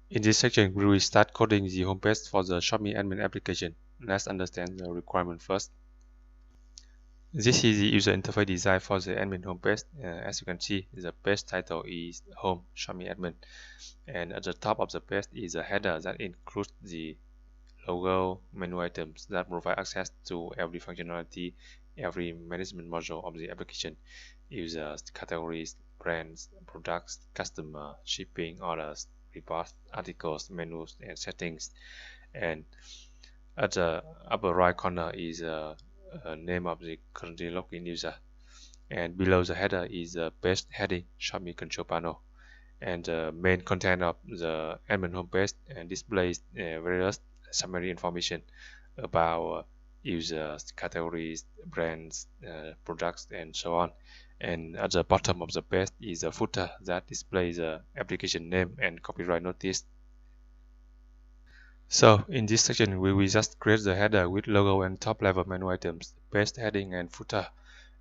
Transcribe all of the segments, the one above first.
In this section, we will start coding the homepage for the Shopee admin application. Let's understand the requirement first. This is the user interface design for the admin homepage. As you can see, the page title is Home Shopee Admin, and at the top of the page is a header that includes the logo, menu items that provide access to every functionality, every management module of the application: users, categories, brands, products, customer, shipping, orders, reports, articles, menus, and settings. And at the upper right corner is a name of the currently logged in user. And below the header is the page heading Shopee control panel. And the main content of the admin homepage and displays various summary information about users, categories, brands, products, and so on. And at the bottom of the page is a footer that displays the application name and copyright notice. So in this section, we will just create the header with logo and top level menu items, page heading and footer.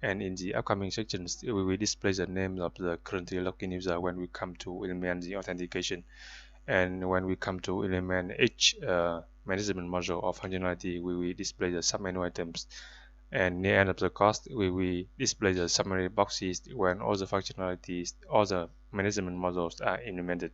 And in the upcoming sections, we will display the name of the currently logged in user when we come to implement the authentication. And when we come to implement each management module or functionality, we will display the sub-menu items. And near end of the course, we will display the summary boxes when all the functionalities, all the management modules are implemented.